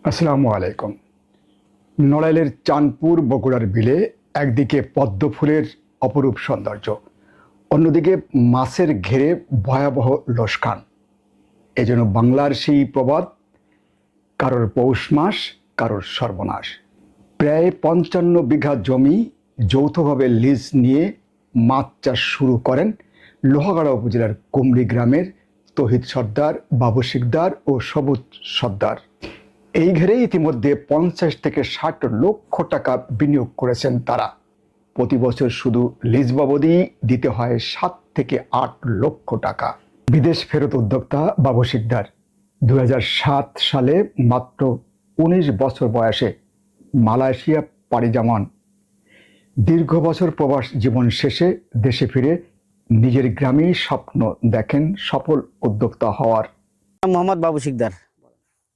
আসসালামু আলাইকুম। নড়াইলের চাঁদপুর বগুড়ার বিলে একদিকে পদ্ম ফুলের অপরূপ সৌন্দর্য, অন্যদিকে মাছের ঘেরে ভয়াবহ লোসকান। এজন্য বাংলার সেই প্রবাদ, কারোর পৌষ মাস কারোর সর্বনাশ। প্রায় ৫৫ বিঘা জমি যৌথভাবে লিজ নিয়ে মাছ চাষ শুরু করেন লোহাগাড়া উপজেলার কুমরি গ্রামের তহিদ সর্দার, বাবু শিকদার ও সবুজ সর্দার। এই ঘেরে ইতিমধ্যে ৫০ থেকে ৬০ লক্ষ টাকা বিনিয়োগ করেছেন তারা। প্রতি বছর শুধু লিজ বাবদই দিতে হয় ৭ থেকে ৮ লক্ষ টাকা। বিদেশ ফেরত উদ্যোক্তা বাবু শিকদার ২০০৭ সালে মাত্র ১৯ বছর বয়সে মালয়েশিয়া পাড়ি জমান। দীর্ঘ বছর প্রবাস জীবন শেষে দেশে ফিরে নিজের গ্রামেই স্বপ্ন দেখেন সফল উদ্যোক্তা হওয়ার। মোহাম্মদ বাবু শিকদার।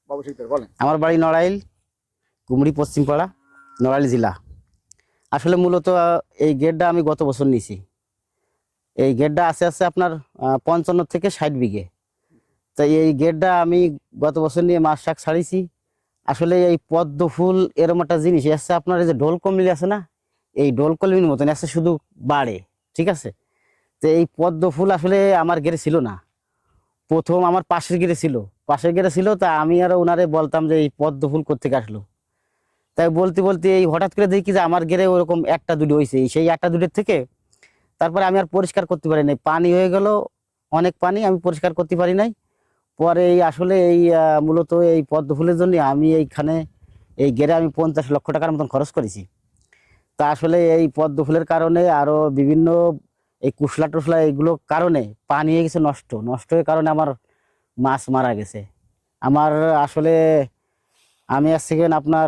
বাবু শিকদার বলেন। আমার বাড়ি নড়াইল, কুমরি পশ্চিমপাড়া, নড়াইল জেলা। আসলে মূলত এই গেটটা আমি গত বছর নিয়েছি। এই গেটটা আছে আপনার ৫৫ থেকে ৬০ বিঘে। তাই এই গেটটা আমি গত বছর নিয়ে মাছ শাক ছাড়িয়েছি। আসলে এই পদ্ম ফুল এরকম একটা জিনিস আসছে, আপনার এই যে ঢোল কলমি আছে না, এই ঢোল কলমির মতন আসছে, শুধু বাড়ে। ঠিক আছে, তো এই পদ্ম ফুল আসলে আমার গেটে ছিল না। প্রথম আমার পাশের গেটে ছিল, তা আমি আর ওনারে বলতাম যে এই পদ্ম ফুল কোত্থেকে আসলো। তাই বলতে বলতে এই হঠাৎ করে দেখি যে আমার গেটে ওরকম একটা দুটো হয়েছে। সেই একটা দুটোর থেকে তারপরে আমি আর পরিষ্কার করতে পারি নাই, পানি হয়ে গেল, অনেক পানি, আমি পরিষ্কার করতে পারি নাই। পরে এই আসলে এই মূলত এই পদ্ম ফুলের জন্য আমি এইখানে এই গেটে আমি ৫০ লক্ষ টাকার মতন খরচ করেছি। তা আসলে এই পদ্ম ফুলের কারণে আরো বিভিন্ন এই কুশলা টুসলা এইগুলোর কারণে পানি হয়ে গেছে, নষ্ট হয়ে কারণে আমার মাছ মারা গেছে। আমার আসলে আমি আসছি আপনার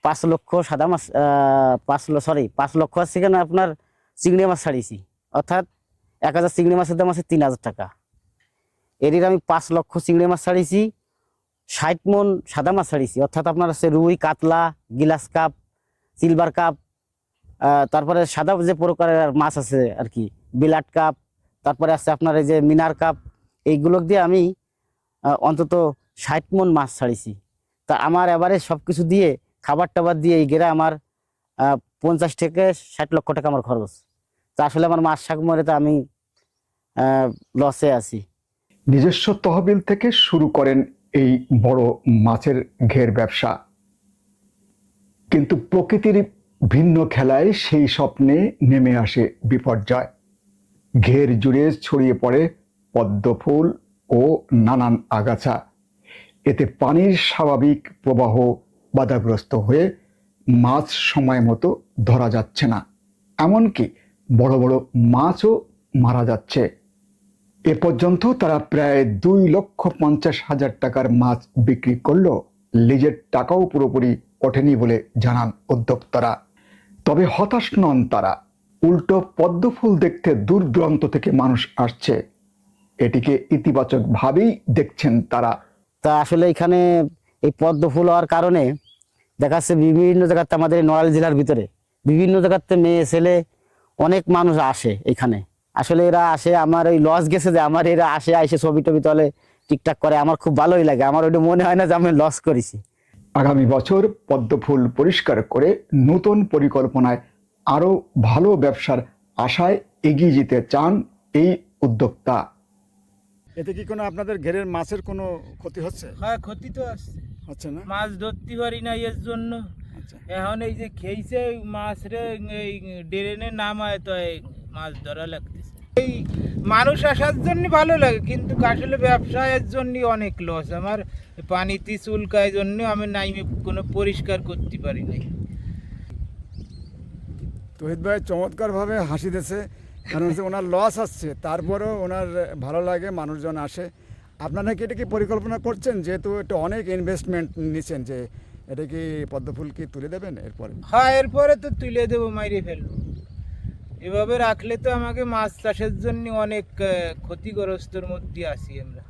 ৫ লক্ষ সাদা মাছ, ৫ লক্ষ আসছি আপনার চিংড়ি মাছ ছাড়িয়েছি। অর্থাৎ ১,০০০ চিংড়ি মাছের দাম আছে ৩,০০০ টাকা। এর আমি ৫ লক্ষ চিংড়ি মাছ ছাড়িয়েছি, ৬০ মন সাদা মাছ ছাড়িয়েছি। অর্থাৎ আপনার আছে রুই, কাতলা, গিলাস কাপ, সিলভার কাপ, তারপরে সাদা যে প্রকারের মাছ আছে আর কি, বিলাট কাপ, তারপরে আছে আপনার এই যে মিনার কাপ। এইগুলো দিয়ে আমি অন্তত ৬০ মন মাছ ছাড়িয়েছি। তা আমার এবারে সবকিছু দিয়ে খাবার টাবার দিয়ে এই গেরা আমার ৫০ থেকে ৬০ লক্ষ টাকা আমার খরচ। তা আসলে আমার মাছ শাক মরে তো আমি লসে আছি। নিজস্ব তহবিল থেকে শুরু করেন এই বড় মাছের ঘের ব্যবসা, কিন্তু প্রকৃতির ভিন্ন খেলায় সেই স্বপ্নে নেমে আসে বিপর্যয়। ঘের জুড়ে ছড়িয়ে পড়ে পদ্ম ফুল ও নানান আগাছা। এতে পানির স্বাভাবিক প্রবাহ বাধাগ্রস্ত হয়ে মাছ সময় মতো ধরা যাচ্ছে না, এমনকি বড় বড় মাছও মারা যাচ্ছে। এ পর্যন্ত তারা প্রায় ২,৫০,০০০ টাকার মাছ বিক্রি করলেও লিজের টাকাও পুরোপুরি ওঠেনি বলে জানান উদ্যোক্তারা। তবে হতাশ নন তারা, উল্টো পদ্ম ফুল দেখতে দূর দূরান্ত থেকে মানুষ আসছে, এটিকে ইতিবাচকভাবেই দেখছেন তারা। তা আসলে এখানে এই পদ্ম ফুল হওয়ার কারণে দেখা যাচ্ছে বিভিন্ন জায়গাতে, আমাদের নড়াইল জেলার ভিতরে বিভিন্ন জায়গাতে মেয়ে ছেলে অনেক মানুষ আসে এখানে। আসলে এরা আসে, আমার ওই লস গেছে যে আমার এরা আসে ছবি টবি তোলে, টিকটাক করে, আমার খুব ভালোই লাগে। আমার ওইটা মনে হয় না যে আমি লস করেছি। আগামী বছর পদ্ম ফুল পরিষ্কার করে নতুন পরিকল্পনায় আরো ভালো ব্যবসার আশায় এগিয়ে যেতে চান এই উদ্যোক্তা। এতে কি কোনো আপনাদের ঘেরের মাছের কোনো ক্ষতি হচ্ছে? হ্যাঁ, ক্ষতি তো হচ্ছে না? মাছ ধরতে পারি না এর জন্য। আচ্ছা, এখন এই যে খেয়েছে মাছ রে, এই ড্রেনে নামায় তো এই মাছ ধরা লাগতেছে। এই মানুষ আসার জন্য ভালো লাগে, কিন্তু আসলে ব্যবসায়ের জন্য অনেক লস। আমার পানিতে চুলকায় জন্য আমি নাইমে কোনো পরিষ্কার করতে পারি নাই। তহিদ ভাই চমৎকারভাবে হাসি দিয়েছে, কারণ হচ্ছে ওনার লস আসছে, তারপরেও ওনার ভালো লাগে, মানুষজন আসে। আপনারা কি এটা কি পরিকল্পনা করছেন, যেহেতু এটা অনেক ইনভেস্টমেন্ট নিচ্ছেন, যে এটা কি পদ্মফুল কি তুলে দেবেন এরপরে? হ্যাঁ, এরপরে তো তুলে দেবো, মাইরে ফেলবো। এভাবে রাখলে তো আমাকে মাছ চাষের জন্য অনেক ক্ষতিগ্রস্তর মধ্যে আছি আমরা।